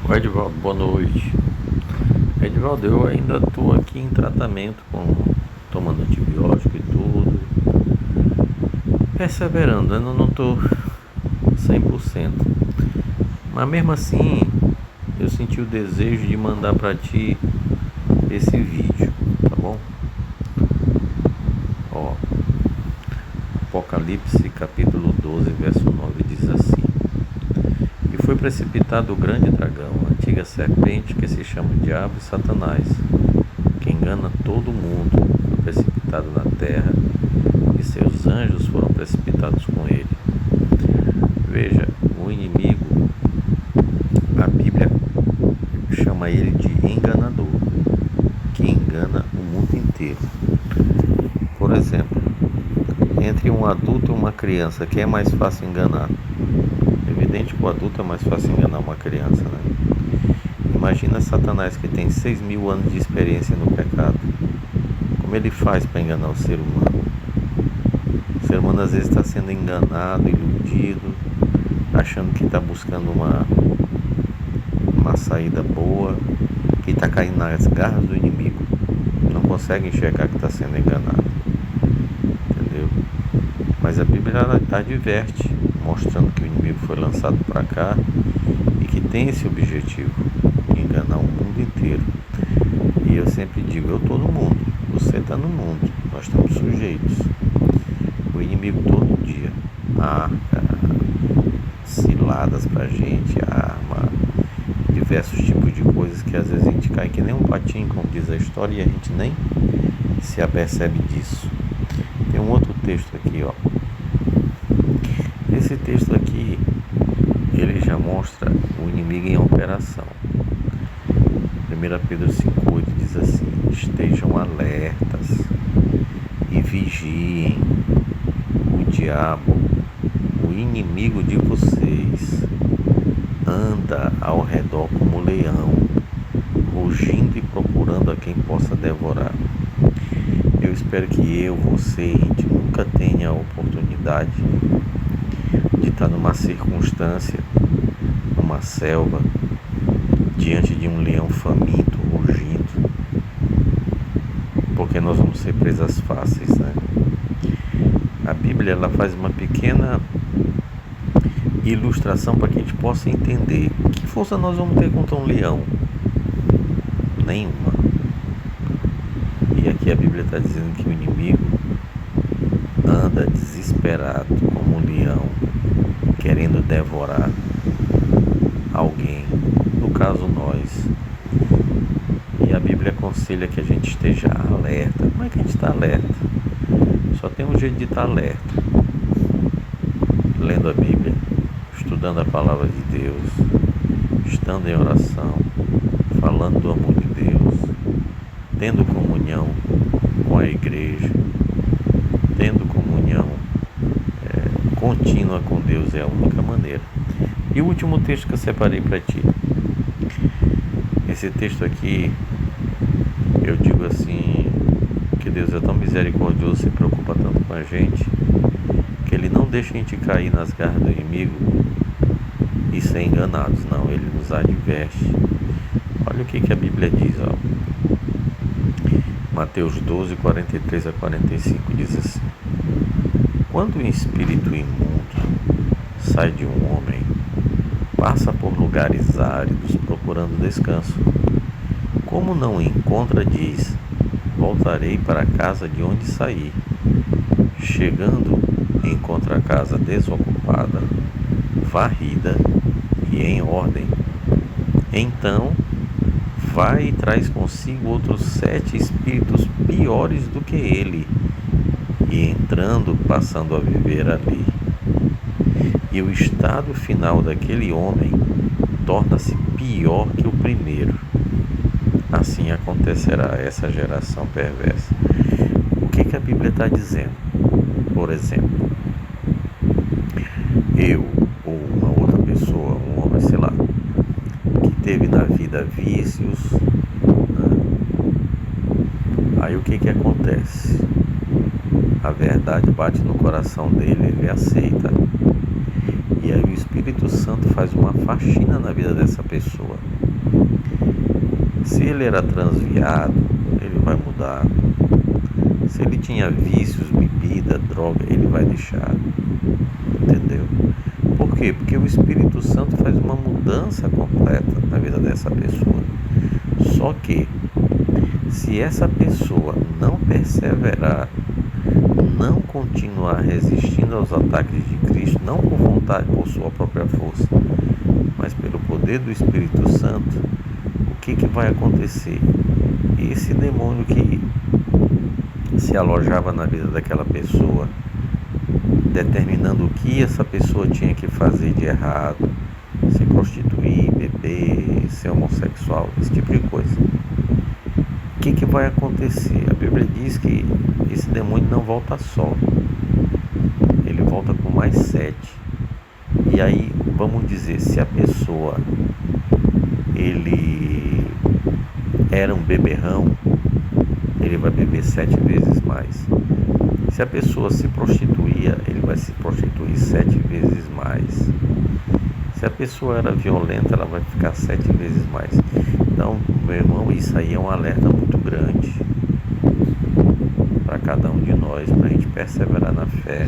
O Edivaldo, boa noite. Edivaldo, eu ainda estou aqui em tratamento, tomando antibiótico e tudo, perseverando, ainda não estou 100%. Mas mesmo assim, eu senti o desejo de mandar para ti esse vídeo, tá bom? Ó, Apocalipse capítulo 12, verso 9 diz assim: E foi precipitado o grande dragão, a antiga serpente que se chama Diabo e Satanás, que engana todo mundo, foi precipitado na terra, e seus anjos foram precipitados com ele. Veja, o inimigo, a Bíblia chama ele de enganador, que engana o mundo inteiro. Por exemplo, entre um adulto e uma criança, quem é mais fácil enganar? É evidente que o adulto é mais fácil enganar uma criança, né? Imagina Satanás, que tem 6.000 anos de experiência no pecado. Como ele faz para enganar o ser humano? O ser humano às vezes está sendo enganado, iludido, achando que está buscando uma saída boa, que está caindo nas garras do inimigo. Não consegue enxergar que está sendo enganado. Entendeu? Mas a Bíblia adverte, mostrando que o inimigo foi lançado para cá e que tem esse objetivo, enganar o mundo inteiro. E eu sempre digo, eu estou no mundo, você está no mundo, nós estamos sujeitos. O inimigo todo dia arca ciladas pra gente, arma, diversos tipos de coisas que às vezes a gente cai que nem um patinho, como diz a história, e a gente nem se apercebe disso. Tem um outro texto aqui, ó. Esse texto aqui, ele já mostra o inimigo em operação. 1 Pedro 5,8 diz assim: estejam alertas e vigiem. O diabo, o inimigo de vocês, anda ao redor como leão, rugindo e procurando a quem possa devorar. Eu espero que você, a gente nunca tenha a oportunidade de estar numa circunstância, numa selva, diante de um leão faminto, rugindo, porque nós vamos ser presas fáceis, né? A Bíblia, ela faz uma pequena ilustração para que a gente possa entender que força nós vamos ter contra um leão. Nenhuma. E aqui a Bíblia está dizendo que o inimigo anda desesperado como um leão, querendo devorar alguém, no caso nós. E a Bíblia aconselha que a gente esteja alerta. Como é que a gente está alerta? Só tem um jeito de estar alerta: lendo a Bíblia, estudando a palavra de Deus, estando em oração, falando do amor de Deus, tendo comunhão com a igreja, tendo comunhão contínua com Deus. É a única maneira. E o último texto que eu separei para ti, esse texto aqui, eu digo assim, que Deus é tão misericordioso, se preocupa tanto com a gente, que Ele não deixa a gente cair nas garras do inimigo e ser enganados, não. Ele nos adverte. Olha o que a Bíblia diz, ó. Mateus 12, 43 a 45 diz assim: quando o espírito imundo sai de um homem, passa por lugares áridos procurando descanso. Como não o encontra, diz: voltarei para a casa de onde saí. Chegando, encontra a casa desocupada, varrida e em ordem. Então vai e traz consigo outros 7 espíritos piores do que ele, e entrando, passando a viver ali. E o estado final daquele homem torna-se pior que o primeiro. Assim acontecerá essa geração perversa. O que a Bíblia está dizendo? Por exemplo, eu ou uma outra pessoa, um homem, sei lá, que teve na vida vícios, né? Aí o que acontece? A verdade bate no coração dele, ele aceita. E aí o Espírito Espírito Santo faz uma faxina na vida dessa pessoa. Se ele era transviado, ele vai mudar. Se ele tinha vícios, bebida, droga, ele vai deixar. Entendeu? Por quê? Porque o Espírito Santo faz uma mudança completa na vida dessa pessoa. Só que, se essa pessoa não perseverar, não continuar resistindo aos ataques de Cristo, não por vontade, por sua própria força, mas pelo poder do Espírito Santo, o que vai acontecer? Esse demônio que se alojava na vida daquela pessoa, determinando o que essa pessoa tinha que fazer de errado, se prostituir, beber, ser homossexual, esse tipo de coisa. O que vai acontecer? A Bíblia diz que esse demônio não volta só, ele volta com mais 7. E aí, vamos dizer, se a pessoa ele era um beberrão, ele vai beber 7 vezes mais. Se a pessoa se prostituía, ele vai se prostituir 7 vezes mais. Se a pessoa era violenta, ela vai ficar 7 vezes mais. Então, meu irmão, isso aí é um alerta muito grande para cada um de nós, para a gente perseverar na fé.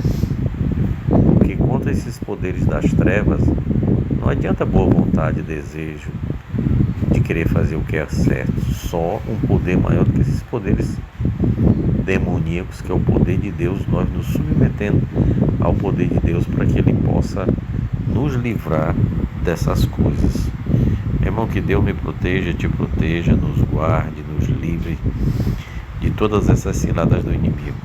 Porque contra esses poderes das trevas, não adianta boa vontade, desejo de querer fazer o que é certo. Só um poder maior do que esses poderes demoníacos, que é o poder de Deus, nós nos submetendo ao poder de Deus para que Ele possa nos livrar dessas coisas. Meu irmão, que Deus me proteja, te proteja, nos guarde, nos livre de todas essas ciladas do inimigo.